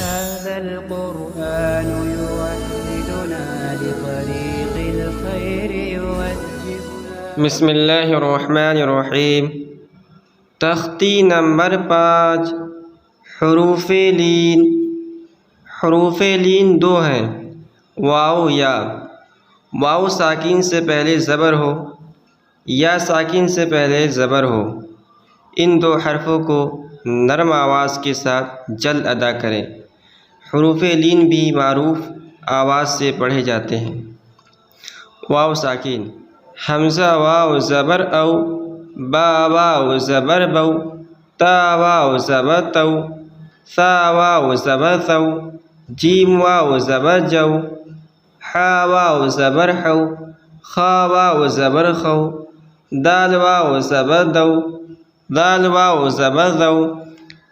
هذا القرآن يوحدنا لطريق الخير يوجهنا बिस्मिल्लाहिर्रहमानिर्रहीम। तख्ती नंबर 5 हरूफ लीन। हरूफ लीन दो हैं, वाव या। वाव साकिन से पहले ज़बर हो या साकिन से पहले ज़बर हो। इन दो हरफ़ों को नरम आवाज़ के साथ जल्द अदा करें। हरूफ लीन भी मारूफ़ आवाज़ से पढ़े जाते हैं। वाव साकिन हमज़ा वाव ज़बर औ, बा वाव ज़बर बौ, ता वाव ज़बर तौ, सा वाव ज़बर तौ, जीम वाव ज़बर जौ, हा वाव ज़बर हौ, खा वाव ज़बर खौ, दाल वाव ज़बर दौ, दाल वाव ज़बर दौ,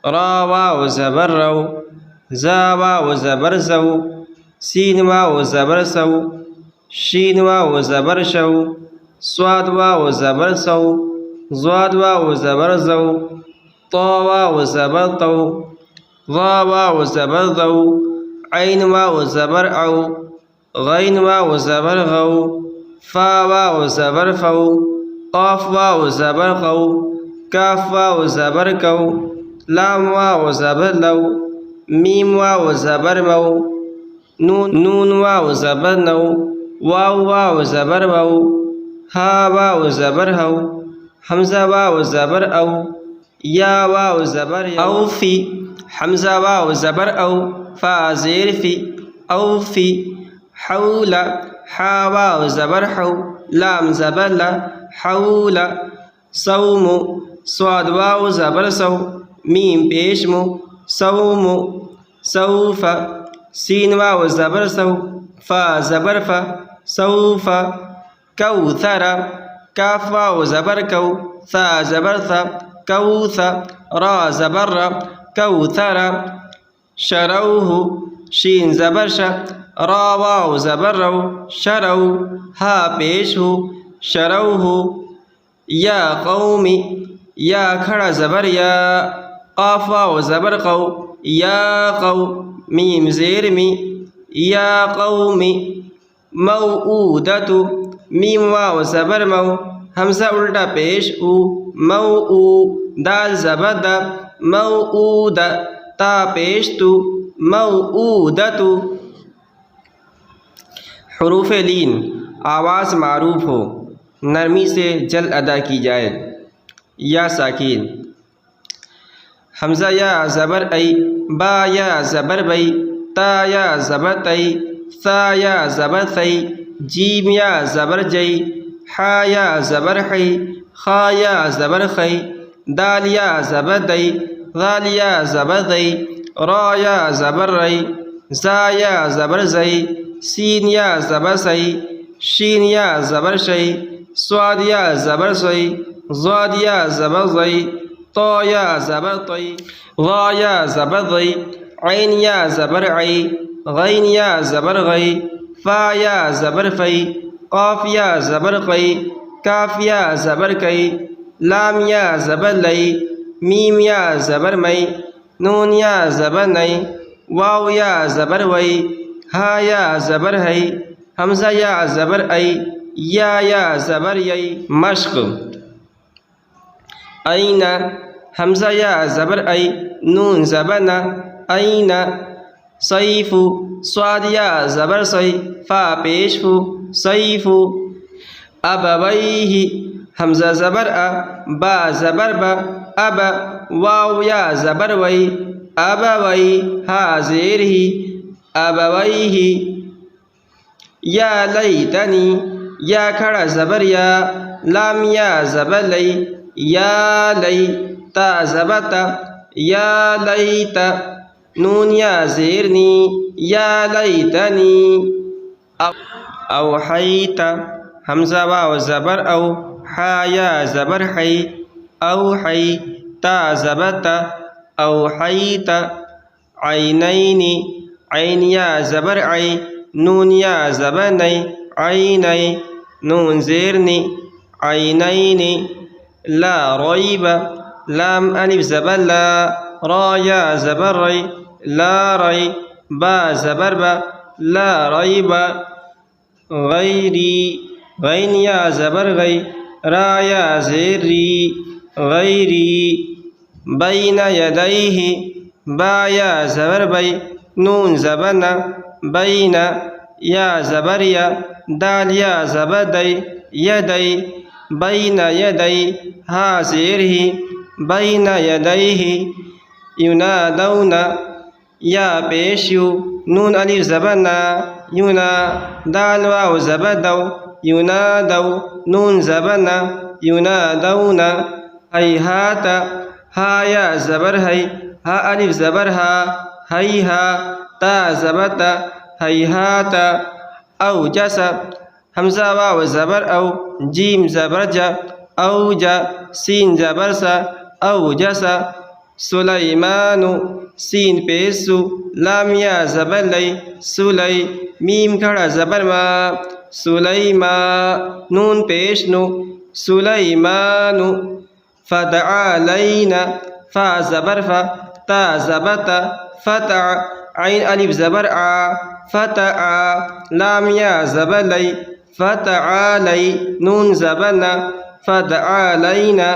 रा वाव ज़बर रौ, ज़ा वाव ज़बर ज़ौ, सीन वाव ज़बर सौ, शीन वाव ज़बर शौ, स्वाद वाव ज़बर सौ, ज़्वाद वाव ज़बर ज़ौ, तो वाव ज़बर तौ, ज़ा वाव ज़बर ज़ौ, ऐन वाव ज़बर औ, गैन वाव ज़बर गौ, फा वाव ज़बर फौ, क़ाफ वाव ज़बर क़ौ, काफ वाव ज़बर कौ, लाम वाव ज़बर लौ, मीम वाव ज़बर मौ, नून वाव ज़बर नौ, वाव वाव ज़बर वौ, हा वाव ज़बर हौ, हमज़ा वाव ज़बर औ, या वाव ज़बर औफ़ी, हमज़ा वाव ज़बर औ, फ़ा ज़ेर फ़ी, औफ़ी, हौला, हा वाव ज़बर हौ, लाम ज़बर ला, हौला, सौमु, स्वाद वाव ज़बर सौ, मीम पेश मु, सौमु, सौफ़ा, सीन वाव ज़बर सौ, फ़ा ज़बर फ़ा, सौफ़ा, कौथरा, काफ वाव ज़बर कौ, सा ज़बर सा, कौसा, रा ज़बर रा, कौथरा, शरौहु, शीन ज़बर श, रा वाव ज़बर रौ, शरौ, हा पेश हो, शरौहु, या कौमी, या खड़ा ज़बर या, क़ाफ वाव ज़बर कौ, या कौ, मीम ज़ेर मी, या कौमी, मौऊदतु, मीम वाव ज़बर मौ, हमज़ा उल्टा पेश उ, मौऊ, दाल ज़बर दा, मौऊद, ता पेश तु, मौऊदतु। हुरूफ लीन आवाज़ मारूफ हो, नरमी से जल्द अदा की जाए। या साकिन हमज़ा या ज़बर ऐ, बा या ज़बर बई, ता या ज़बर तई, सा या ज़बर सई, जीम या ज़बर जई, हा या ज़बर हई, खा या ज़बर खई, दाल या ज़बर दई, ज़ाल या ज़बर दई, रा या ज़बर रई, ज़ा या ज़बर ज़ई, सीन या ज़बर सई, शीन या ज़बर शई, स्वाद या ज़बर सई, ज़्वाद या ज़बर ज़ई, तो या ज़बर तई, वा या ज़बर ज़ई, ऐन या ज़बर ऐ, गैन या ज़बर गई, फ़ा या ज़बर फ़ई, क़ाफ या ज़बर क़ई, काफ या ज़बर कई, लाम या ज़बर लई, मीम या ज़बर मई, नून या ज़बर नई, वाव या ज़बर वई, हा या ज़बर हई, हमज़ा या ज़बर ऐ, या ज़बर यई। मश्क़ ऐना, हमज़ा या ज़बर ऐ, नून ज़बर ना, ऐना, सईफ़ु, स्वाद या ज़बर सई, फ़ा पेश फु, सईफ़ु, अबवैहि, हमज़ा ज़बर अ, बा ज़बर ब, अब, वाव या ज़बर वई, अबवई, हा ज़ेर ही, अबवैहि, या लैतनी, या खड़ा ज़बर या, लाम या ज़बर लई, या लई, ता ज़बर ता, या लईता, नून या ज़ेरनी, या लईतनी, औहैता, हमज़ा वाव ज़बर औ, हा या ज़बर हई, औहई, ता ज़बर ता, औहैता, ऐनैनी, ऐन या ज़बर ऐ, नून या ज़बर नई, ऐनई, नून ज़ेरनी, ऐनैनी, ला रैब, लाम अलिफ ज़बर ला, रा या ज़बर रई, ला रई बा ज़बर बा ला रई बा गैरी गैन या ज़बर गई रा या ज़ेर री गैरी बैन यदैहि बा या ज़बर बई नून ज़बर न बैन या ज़बर या दाल या ज़बर दई यदई बैन यदई हा ज़ेर ही बैन यदैहि युनादौना या पेश यू नून अलिफ ज़बर ना युना दाल वाव ज़बर दौ युनादौ नून ज़बर ना युनादौना हैहात हा या ज़बर है हा अलिफ ज़बर हा हैहा ता ज़बर ता हैहात औ जसा हमज़ा वाव ज़बर औ जीम ज़बर जा औ जा सीन ज़बर सा औ जसा सुलैमानु सीन पेशु लाम या ज़बर लई सुलई मीम खड़ा ज़बर मा सुलैमा नून पेश नु सुलैमानु फ़तअलैना फ़ा ज़बर फ़ा ता ज़बर ता फ़तअ ऐन अलिफ ज़बर आ फ़तअ लाम या ज़बर लई फ़तअलई नून ज़बर ना फ़तअलैना